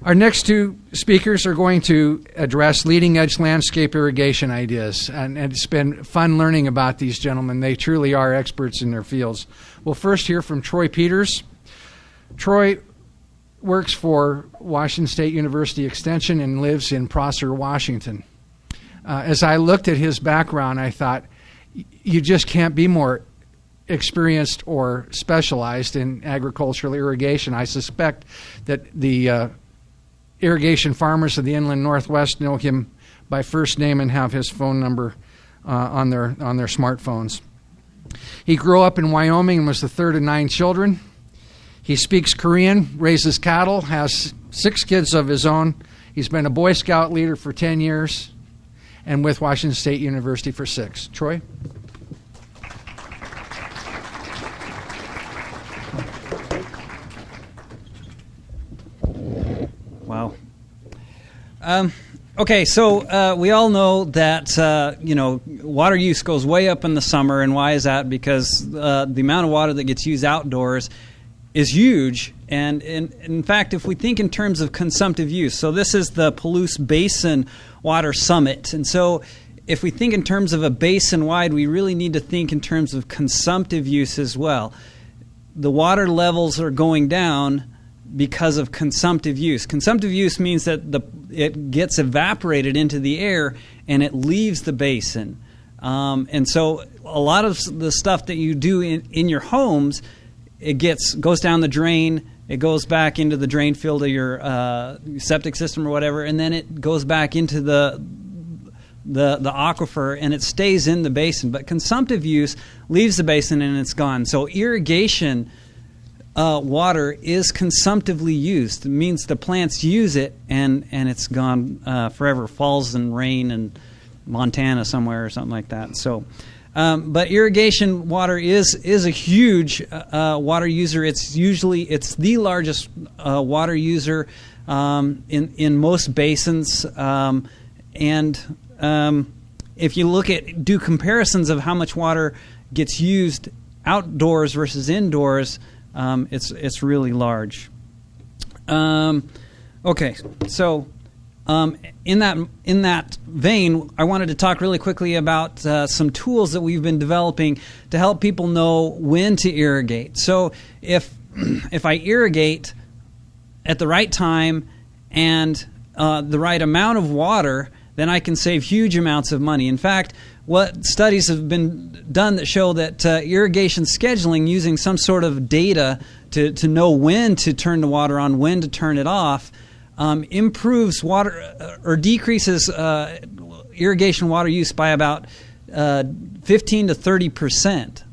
Our next two speakers are going to address leading-edge landscape irrigation ideas, and it's been fun learning about these gentlemen. They truly are experts in their fields. We'll first hear from Troy Peters. Troy works for Washington State University Extension and lives in Prosser, Washington. As I looked at his background, I thought, you just can't be more experienced or specialized in agricultural irrigation. I suspect that the irrigation farmers of the inland Northwest know him by first name and have his phone number on their smartphones. He grew up in Wyoming and was the third of 9 children. He speaks Korean, raises cattle, has 6 kids of his own. He's been a Boy Scout leader for 10 years and with Washington State University for 6. Troy? Wow. Okay, so we all know that water use goes way up in the summer, and why is that? Because the amount of water that gets used outdoors is huge, and in fact, if we think in terms of consumptive use, so this is the Palouse Basin Water Summit, and so if we think in terms of a basin-wide, we really need to think in terms of consumptive use as well. The water levels are going down because of consumptive use. Consumptive use means that it gets evaporated into the air and it leaves the basin. And so a lot of the stuff that you do in your homes, it goes down the drain, it goes back into the drain field of your septic system or whatever, and then it goes back into the aquifer and it stays in the basin. But consumptive use leaves the basin and it's gone. So irrigation water is consumptively used. It means the plants use it and it's gone forever. Falls in rain in Montana somewhere or something like that. So, but irrigation water is a huge water user. It's the largest water user in most basins. And if you do comparisons of how much water gets used outdoors versus indoors, it's really large. Okay, so in that vein, I wanted to talk really quickly about some tools that we've been developing to help people know when to irrigate. So if I irrigate at the right time and the right amount of water, then I can save huge amounts of money. In fact, what studies have been done that show that irrigation scheduling using some sort of data to know when to turn the water on, when to turn it off, improves water or decreases irrigation water use by about 15 to 30%.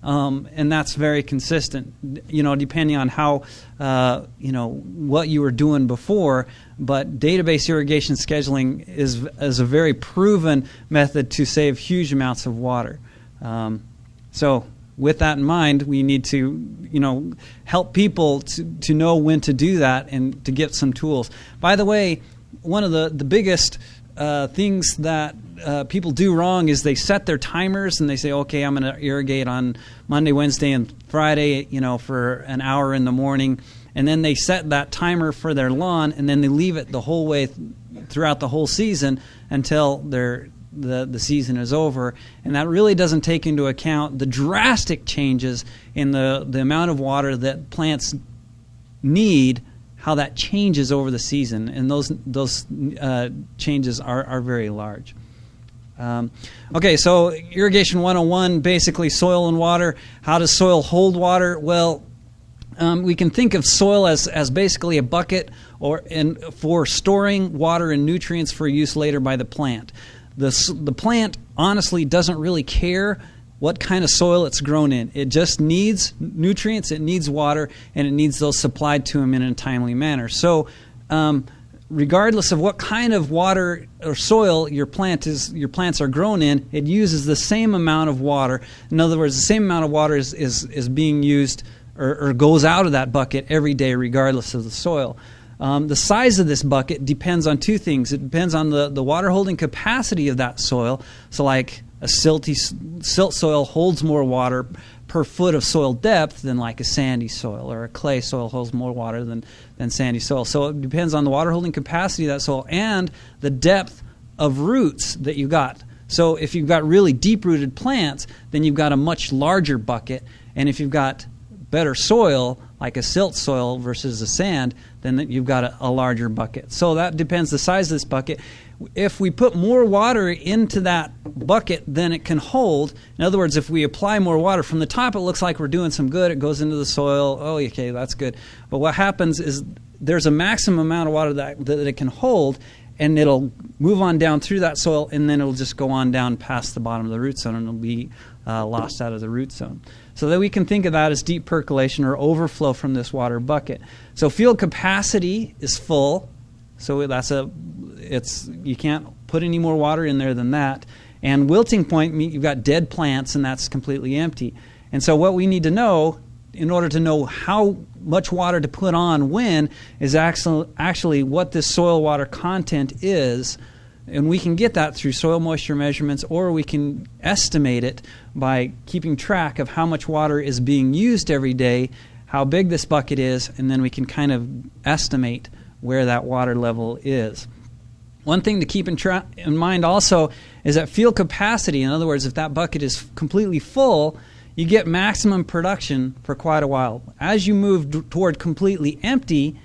And that's very consistent, depending on how, what you were doing before. But database irrigation scheduling is a very proven method to save huge amounts of water. So with that in mind, we need to, help people to know when to do that and to get some tools. By the way, one of the biggest things that people do wrong is they set their timers and they say, okay, I'm going to irrigate on Monday, Wednesday, and Friday, for an hour in the morning. And then they set that timer for their lawn, and then they leave it the whole way throughout the whole season until the season is over. And that really doesn't take into account the drastic changes in the amount of water that plants need, how that changes over the season, and those changes are very large. Okay, so Irrigation 101, basically soil and water. How does soil hold water? Well, we can think of soil as basically a bucket for storing water and nutrients for use later by the plant. The plant honestly doesn't really care what kind of soil it's grown in. It just needs nutrients, it needs water, and it needs those supplied to them in a timely manner. So regardless of what kind of water or soil your plants are grown in, it uses the same amount of water. In other words, the same amount of water is being used or goes out of that bucket every day regardless of the soil. The size of this bucket depends on two things. It depends on the water holding capacity of that soil. So like a silt soil holds more water per foot of soil depth than like a sandy soil, or a clay soil holds more water than sandy soil. So it depends on the water holding capacity of that soil and the depth of roots that you got. So if you've got really deep-rooted plants, then you've got a much larger bucket. And if you've got better soil, like a silt soil versus a sand, then you've got a larger bucket. So that depends the size of this bucket. If we put more water into that bucket than it can hold, in other words, if we apply more water from the top, it looks like we're doing some good. It goes into the soil. Oh, okay, that's good. But what happens is there's a maximum amount of water that it can hold, and it'll move on down through that soil, and then it'll just go on down past the bottom of the root zone, and it'll be lost out of the root zone. So that we can think of that as deep percolation or overflow from this water bucket. So field capacity is full. So you can't put any more water in there than that. And wilting point, you've got dead plants, and that's completely empty. And so what we need to know, in order to know how much water to put on when, is actually what this soil water content is. And we can get that through soil moisture measurements, or we can estimate it by keeping track of how much water is being used every day, how big this bucket is, and then we can kind of estimate where that water level is. One thing to keep in mind also is that field capacity. In other words, if that bucket is completely full, you get maximum production for quite a while. As you move toward completely empty,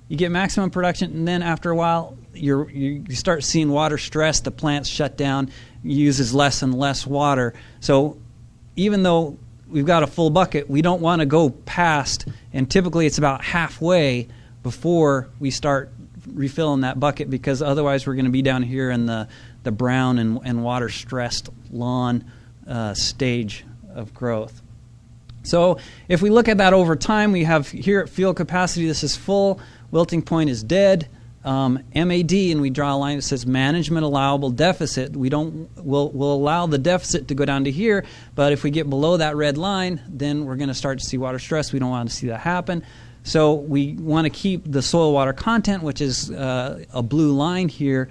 you get maximum production, and then after a while, you start seeing water stress. The plants shut down, uses less and less water. So even though we've got a full bucket, we don't want to go past, and typically it's about halfway before we start refilling that bucket, because otherwise we're going to be down here in the brown and water stressed lawn stage of growth. So if we look at that over time, we have here at field capacity, this is full, wilting point is dead, MAD, and we draw a line that says management allowable deficit. We'll allow the deficit to go down to here, but if we get below that red line, then we're going to start to see water stress. We don't want to see that happen. So we want to keep the soil water content, which is a blue line here,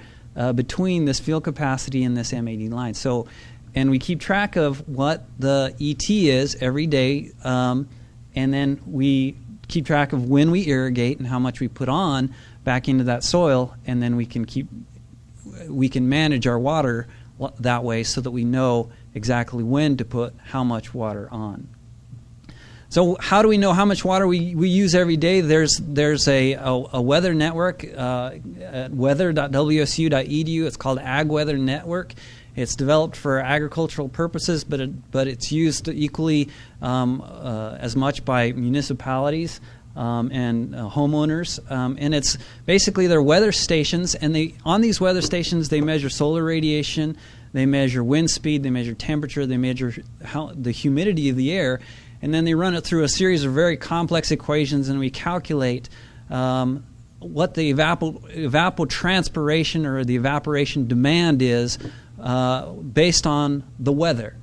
between this field capacity and this MAD line. So, and we keep track of what the ET is every day, and then we keep track of when we irrigate and how much we put on back into that soil, and then we can manage our water that way so that we know exactly when to put how much water on. So how do we know how much water we use every day? There's a weather network at weather.wsu.edu. It's called Ag Weather Network. It's developed for agricultural purposes, but it's used equally as much by municipalities and homeowners. And it's basically they're weather stations, and on these weather stations they measure solar radiation, they measure wind speed, they measure temperature, they measure the humidity of the air. And then they run it through a series of very complex equations, and we calculate what the evapotranspiration or the evaporation demand is based on the weather.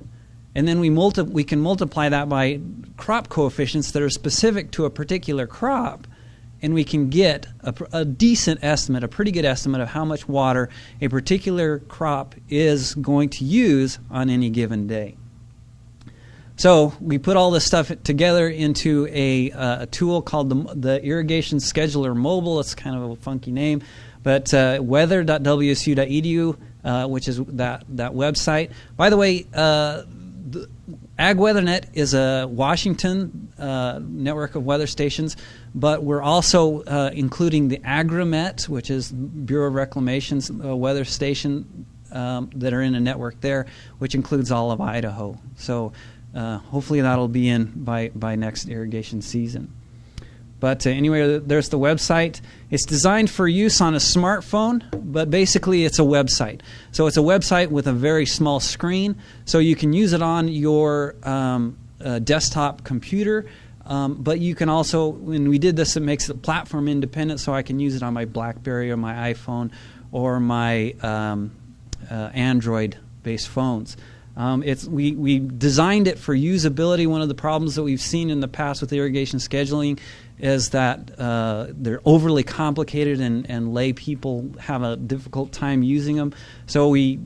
And then we can multiply that by crop coefficients that are specific to a particular crop, and we can get a decent estimate, a pretty good estimate of how much water a particular crop is going to use on any given day. So we put all this stuff together into a tool called the Irrigation Scheduler Mobile. It's kind of a funky name, but weather.wsu.edu, which is that website. By the way, the AgWeatherNet is a Washington network of weather stations, but we're also including the AgriMet, which is Bureau of Reclamation's weather station that are in a network there, which includes all of Idaho. So hopefully that'll be in by next irrigation season. But anyway, there's the website. It's designed for use on a smartphone, but basically it's a website. So it's a website with a very small screen, so you can use it on your desktop computer. But you can also, when we did this, it makes it platform independent, so I can use it on my BlackBerry or my iPhone or my Android-based phones. We designed it for usability. One of the problems that we've seen in the past with irrigation scheduling is that they're overly complicated and lay people have a difficult time using them. So we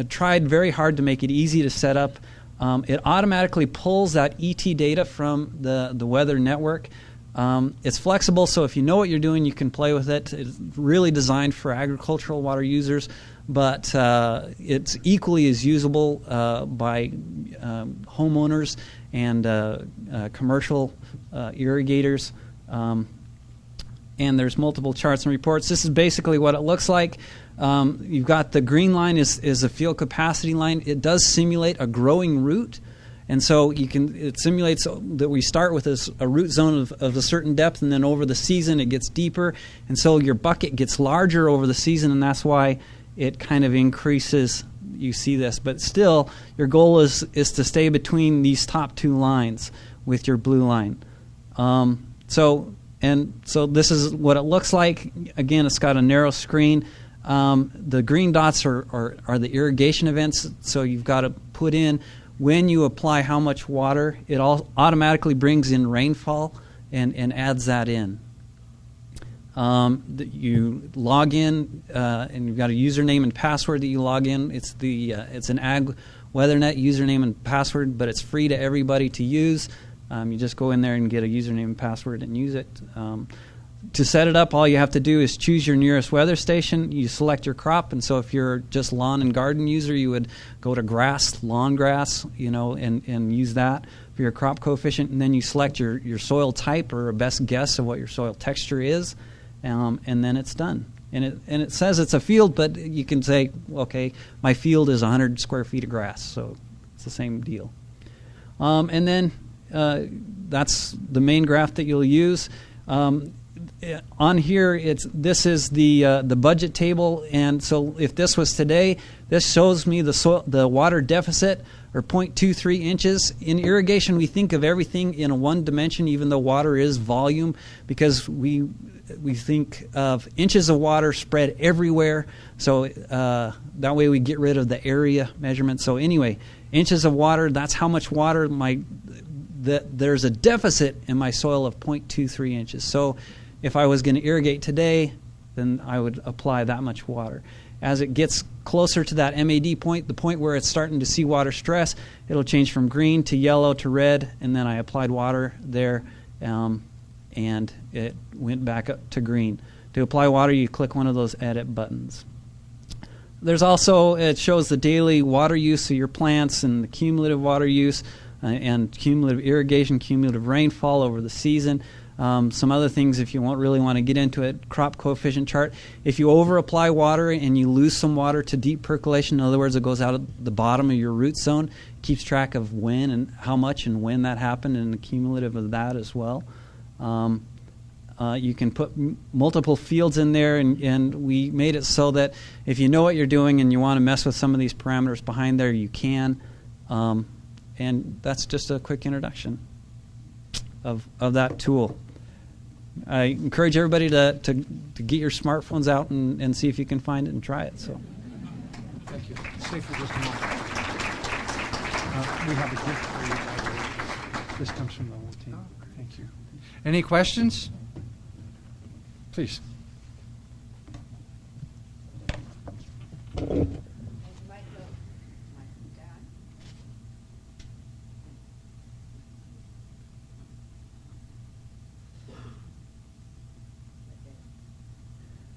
tried very hard to make it easy to set up. It automatically pulls that ET data from the weather network. It's flexible, so if you know what you're doing, you can play with it. It's really designed for agricultural water users, but it's equally as usable by homeowners and commercial irrigators. And there's multiple charts and reports. This is basically what it looks like. You've got the green line is a field capacity line. It does simulate a growing root. And so it simulates that we start with a root zone of a certain depth, and then over the season it gets deeper. And so your bucket gets larger over the season, and that's why it kind of increases. You see this. But still, your goal is to stay between these top two lines with your blue line. So this is what it looks like. Again, it's got a narrow screen. The green dots are the irrigation events, so you've got to put in when you apply how much water. It all automatically brings in rainfall and adds that in. You log in, and you've got a username and password that you log in. It's an Ag WeatherNet username and password, but it's free to everybody to use. You just go in there and get a username and password and use it. To set it up, all you have to do is choose your nearest weather station. You select your crop, and so if you're just lawn and garden user, you would go to grass, lawn grass, and use that for your crop coefficient. And then you select your soil type or a best guess of what your soil texture is, and then it's done. And it says it's a field, but you can say, okay, my field is 100 square feet of grass, so it's the same deal. And then that's the main graph that you'll use. On here, this is the budget table, and so if this was today, this shows me the water deficit, or 0.23 inches. In irrigation, we think of everything in a one dimension, even though water is volume, because we think of inches of water spread everywhere. So that way we get rid of the area measurement. So anyway, inches of water, that's how much water there's a deficit in my soil of 0.23 inches. So if I was going to irrigate today, then I would apply that much water. As it gets closer to that MAD point, the point where it's starting to see water stress, it'll change from green to yellow to red, and then I applied water there, and it went back up to green. To apply water, you click one of those edit buttons. There's also, it shows the daily water use of your plants and the cumulative water use, and cumulative irrigation, cumulative rainfall over the season. Some other things, if you really want to get into it, crop coefficient chart. If you over apply water and you lose some water to deep percolation, in other words, it goes out at the bottom of your root zone, keeps track of when and how much and when that happened, and the cumulative of that as well. You can put multiple fields in there, and we made it so that if you know what you're doing and you want to mess with some of these parameters behind there, you can. And that's just a quick introduction of that tool. I encourage everybody to get your smartphones out and see if you can find it and try it. So, thank you. Stay for just a moment. We have a gift for you, by the way. This comes from the whole team. Thank you. Any questions? Please.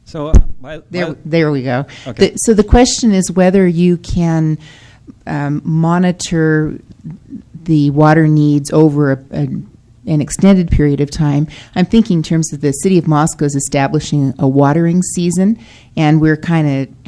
So there we go. Okay. So the question is whether you can monitor the water needs over an extended period of time. I'm thinking in terms of the city of Moscow is establishing a watering season, and we're kind of,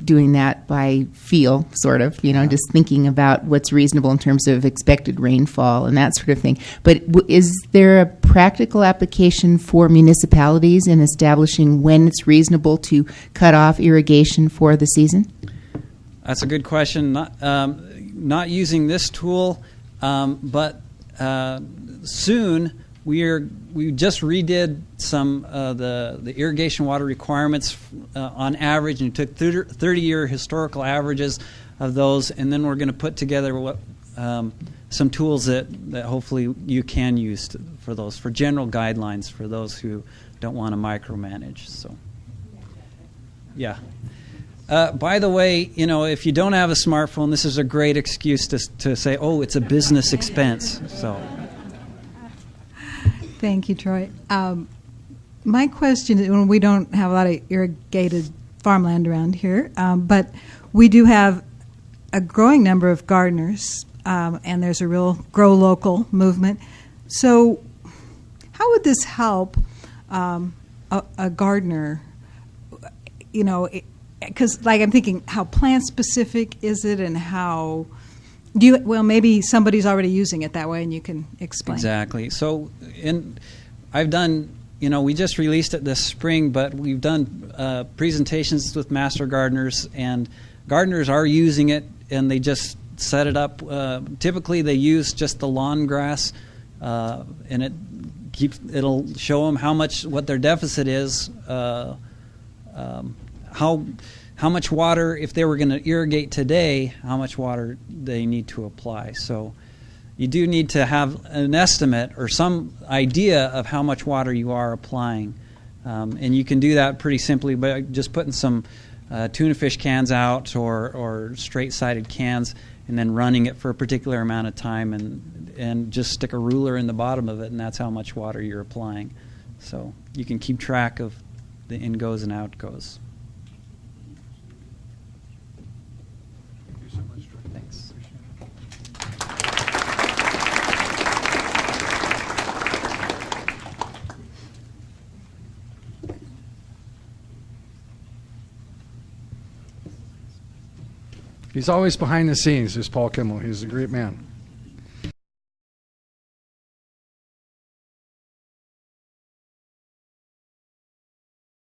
doing that by feel, sort of, just thinking about what's reasonable in terms of expected rainfall and that sort of thing. But is there a practical application for municipalities in establishing when it's reasonable to cut off irrigation for the season? That's a good question. Not using this tool, but soon we just redid some the irrigation water requirements on average, and took 30-year historical averages of those, and then we're going to put together some tools that hopefully you can use for general guidelines for those who don't want to micromanage. So, yeah. By the way, if you don't have a smartphone, this is a great excuse to say, oh, it's a business expense. So, thank you, Troy. My question is, we don't have a lot of irrigated farmland around here, but we do have a growing number of gardeners, and there's a real grow local movement. So how would this help a gardener, because I'm thinking, how plant specific is it, and how maybe somebody's already using it that way, and you can explain. Exactly. So I've done, we just released it this spring, but we've done presentations with master gardeners, and gardeners are using it, and they just set it up. Typically, they use just the lawn grass, and it'll show them what their deficit is, how much water, if they were going to irrigate today, how much water they need to apply. So you do need to have an estimate or some idea of how much water you are applying. And you can do that pretty simply by just putting some tuna fish cans out or straight-sided cans and then running it for a particular amount of time and just stick a ruler in the bottom of it, and that's how much water you're applying. So you can keep track of the in-goes and out-goes. Thanks. He's always behind the scenes, is Paul Kimmel. He's a great man.